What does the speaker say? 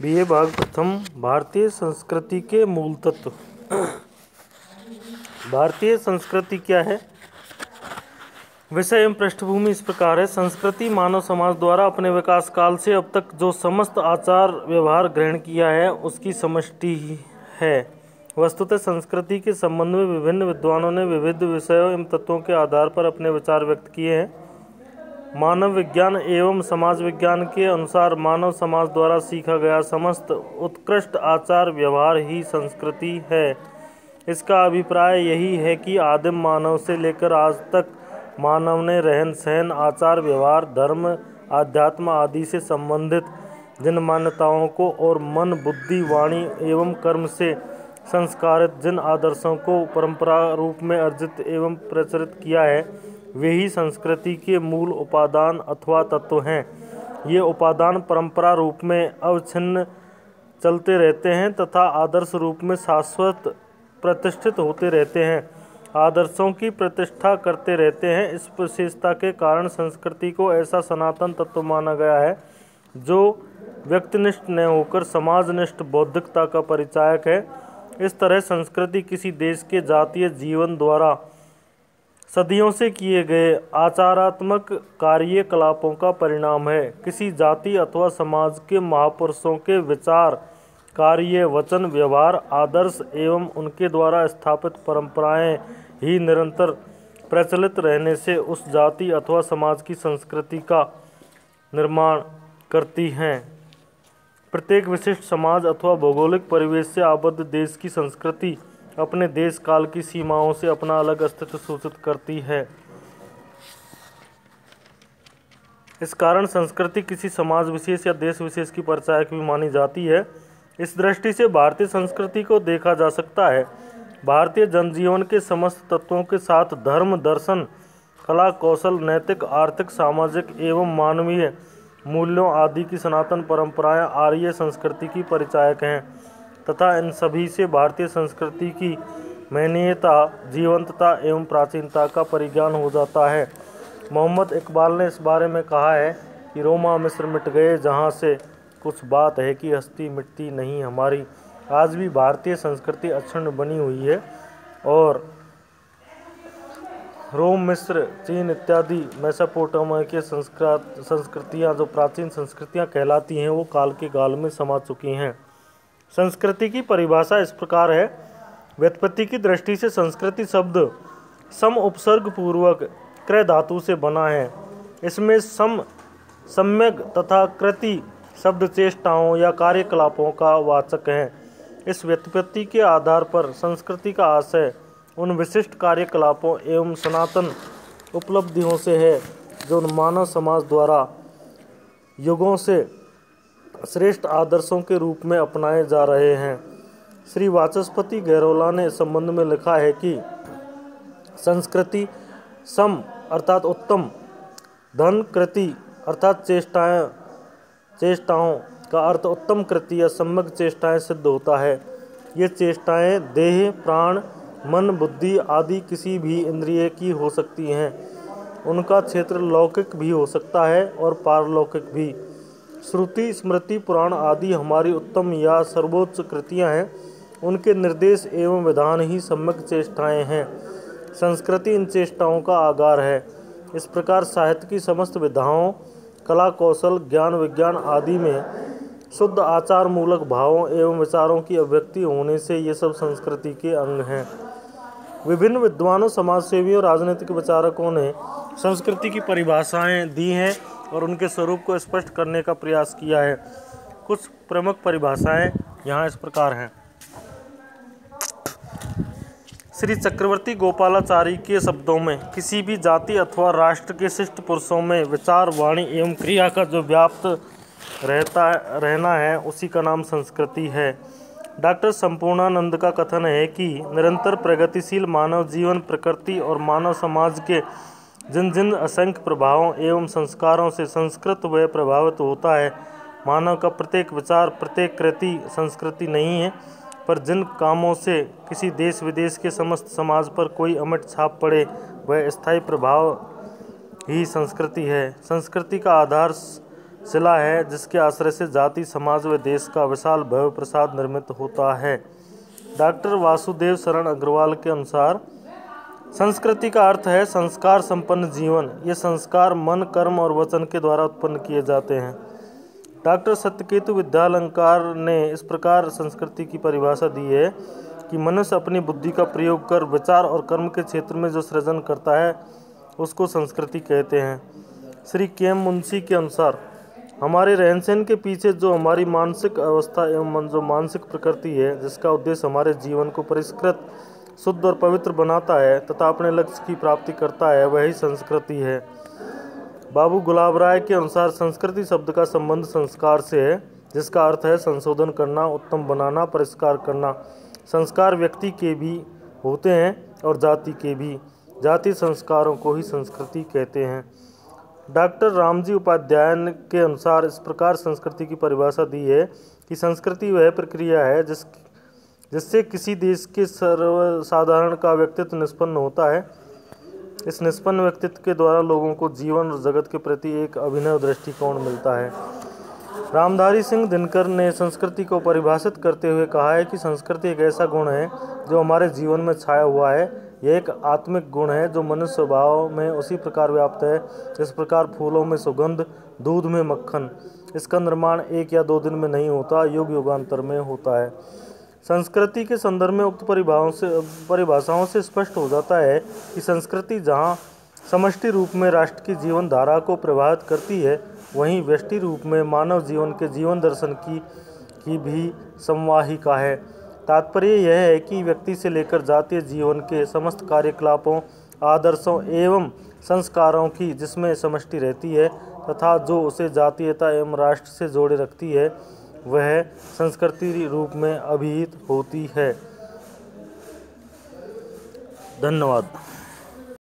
BA भाग प्रथम भारतीय संस्कृति के मूल तत्व। भारतीय संस्कृति क्या है? विषय एवं पृष्ठभूमि इस प्रकार है। संस्कृति मानव समाज द्वारा अपने विकास काल से अब तक जो समस्त आचार व्यवहार ग्रहण किया है उसकी समष्टि है। वस्तुतः संस्कृति के संबंध में विभिन्न विद्वानों ने विविध विषयों एवं तत्वों के आधार पर अपने विचार व्यक्त किए हैं। मानव विज्ञान एवं समाज विज्ञान के अनुसार मानव समाज द्वारा सीखा गया समस्त उत्कृष्ट आचार व्यवहार ही संस्कृति है। इसका अभिप्राय यही है कि आदिम मानव से लेकर आज तक मानव ने रहन सहन, आचार व्यवहार, धर्म, आध्यात्म आदि से संबंधित जिन मान्यताओं को और मन, बुद्धि, वाणी एवं कर्म से संस्कारित जिन आदर्शों को परंपरा रूप में अर्जित एवं प्रचलित किया है, वे ही संस्कृति के मूल उपादान अथवा तत्व हैं। ये उपादान परंपरा रूप में अवच्छिन्न चलते रहते हैं तथा आदर्श रूप में शाश्वत प्रतिष्ठित होते रहते हैं, आदर्शों की प्रतिष्ठा करते रहते हैं। इस विशेषता के कारण संस्कृति को ऐसा सनातन तत्व माना गया है जो व्यक्तिनिष्ठ न होकर समाजनिष्ठ बौद्धिकता का परिचायक है। इस तरह संस्कृति किसी देश के जातीय जीवन द्वारा सदियों से किए गए आचारात्मक कार्यकलापों का परिणाम है। किसी जाति अथवा समाज के महापुरुषों के विचार, कार्य, वचन, व्यवहार, आदर्श एवं उनके द्वारा स्थापित परंपराएं ही निरंतर प्रचलित रहने से उस जाति अथवा समाज की संस्कृति का निर्माण करती हैं। प्रत्येक विशिष्ट समाज अथवा भौगोलिक परिवेश से आबद्ध देश की संस्कृति अपने देश काल की सीमाओं से अपना अलग अस्तित्व सूचित करती है। इस कारण संस्कृति किसी समाज विशेष या देश विशेष की परिचायक भी मानी जाती है। इस दृष्टि से भारतीय संस्कृति को देखा जा सकता है। भारतीय जनजीवन के समस्त तत्वों के साथ धर्म, दर्शन, कला, कौशल, नैतिक, आर्थिक, सामाजिक एवं मानवीय मूल्यों आदि की सनातन परंपराएं आर्य संस्कृति की परिचायक हैं तथा इन सभी से भारतीय संस्कृति की महनीयता, जीवंतता एवं प्राचीनता का परिज्ञान हो जाता है। मोहम्मद इकबाल ने इस बारे में कहा है कि रोमा मिस्र मिट गए जहाँ से कुछ बात है कि हस्ती मिटती नहीं हमारी। आज भी भारतीय संस्कृति अक्षुण्ण बनी हुई है और रोम, मिस्र, चीन इत्यादि मेसोपोटामिया के संस्कृतियाँ जो प्राचीन संस्कृतियाँ कहलाती हैं वो काल के गाल में समा चुकी हैं। संस्कृति की परिभाषा इस प्रकार है। व्युत्पत्ति की दृष्टि से संस्कृति शब्द सम उपसर्ग पूर्वक कृ धातु से बना है। इसमें सम, सम्यक तथा कृति शब्द चेष्टाओं या कार्यकलापों का वाचक है। इस व्युत्पत्ति के आधार पर संस्कृति का आशय उन विशिष्ट कार्यकलापों एवं सनातन उपलब्धियों से है जो मानव समाज द्वारा युगों से श्रेष्ठ आदर्शों के रूप में अपनाए जा रहे हैं। श्री वाचस्पति गैरोला ने इस संबंध में लिखा है कि संस्कृति सम अर्थात उत्तम, धन, कृति अर्थात चेष्टाओं का अर्थ उत्तम कृति या सम्यक चेष्टाएं सिद्ध होता है। ये चेष्टाएं देह, प्राण, मन, बुद्धि आदि किसी भी इंद्रिय की हो सकती हैं। उनका क्षेत्र लौकिक भी हो सकता है और पारलौकिक भी। श्रुति, स्मृति, पुराण आदि हमारी उत्तम या सर्वोच्च कृतियाँ हैं। उनके निर्देश एवं विधान ही सम्यक चेष्टाएं हैं। संस्कृति इन चेष्टाओं का आगार है। इस प्रकार साहित्य की समस्त विधाओं, कला, कौशल, ज्ञान, विज्ञान आदि में शुद्ध आचार मूलक भावों एवं विचारों की अभिव्यक्ति होने से ये सब संस्कृति के अंग हैं। विभिन्न विद्वानों, समाजसेवियों, राजनीतिक विचारकों ने संस्कृति की परिभाषाएं दी हैं और उनके स्वरूप को स्पष्ट करने का प्रयास किया है। कुछ प्रमुख परिभाषाएं यहाँ इस प्रकार हैं। श्री चक्रवर्ती गोपालाचारी के शब्दों में किसी भी जाति अथवा राष्ट्र के शिष्ट पुरुषों में विचार, वाणी एवं क्रिया का जो व्याप्त रहना है उसी का नाम संस्कृति है। डॉक्टर संपूर्णानंद का कथन है कि निरंतर प्रगतिशील मानव जीवन, प्रकृति और मानव समाज के जिन जिन असंख्य प्रभावों एवं संस्कारों से संस्कृत व प्रभावित होता है, मानव का प्रत्येक विचार, प्रत्येक कृति संस्कृति नहीं है, पर जिन कामों से किसी देश विदेश के समस्त समाज पर कोई अमिट छाप पड़े वह स्थायी प्रभाव ही संस्कृति है। संस्कृति का आधार शिला है जिसके आश्रय से जाति, समाज व देश का विशाल भव्य प्रसाद निर्मित होता है। डॉक्टर वासुदेव शरण अग्रवाल के अनुसार संस्कृति का अर्थ है संस्कार संपन्न जीवन। ये संस्कार मन, कर्म और वचन के द्वारा उत्पन्न किए जाते हैं। डॉक्टर सत्यकेतु विद्यालंकार ने इस प्रकार संस्कृति की परिभाषा दी है कि मनुष्य अपनी बुद्धि का प्रयोग कर विचार और कर्म के क्षेत्र में जो सृजन करता है उसको संस्कृति कहते हैं। श्री के.एम. मुंशी के अनुसार हमारे रहन सहन के पीछे जो हमारी मानसिक अवस्था एवं जो मानसिक प्रकृति है, जिसका उद्देश्य हमारे जीवन को परिष्कृत, शुद्ध और पवित्र बनाता है तथा अपने लक्ष्य की प्राप्ति करता है, वही संस्कृति है। बाबू गुलाब राय के अनुसार संस्कृति शब्द का संबंध संस्कार से है, जिसका अर्थ है संशोधन करना, उत्तम बनाना, परिष्कार करना। संस्कार व्यक्ति के भी होते हैं और जाति के भी। जाति संस्कारों को ही संस्कृति कहते हैं। डॉक्टर रामजी उपाध्याय के अनुसार इस प्रकार संस्कृति की परिभाषा दी है कि संस्कृति वह प्रक्रिया है जिससे किसी देश के सर्वसाधारण का व्यक्तित्व निष्पन्न होता है। इस निष्पन्न व्यक्तित्व के द्वारा लोगों को जीवन और जगत के प्रति एक अभिनव दृष्टिकोण मिलता है। रामधारी सिंह दिनकर ने संस्कृति को परिभाषित करते हुए कहा है कि संस्कृति एक ऐसा गुण है जो हमारे जीवन में छाया हुआ है। यह एक आत्मिक गुण है जो मनुष्य स्वभाव में उसी प्रकार व्याप्त है जिस प्रकार फूलों में सुगंध, दूध में मक्खन। इसका निर्माण 1 या 2 दिन में नहीं होता, युग युगांतर में होता है। संस्कृति के संदर्भ में उक्त परिभाषाओं से स्पष्ट हो जाता है कि संस्कृति जहाँ समष्टि रूप में राष्ट्र की जीवन धारा को प्रभावित करती है, वहीं व्यष्टि रूप में मानव जीवन के जीवन दर्शन की भी संवाहिका है। तात्पर्य यह है कि व्यक्ति से लेकर जातीय जीवन के समस्त कार्यकलापों, आदर्शों एवं संस्कारों की जिसमें समष्टि रहती है तथा जो उसे जातीयता एवं राष्ट्र से जोड़े रखती है, वह संस्कृति रूप में अभिहित होती है। धन्यवाद।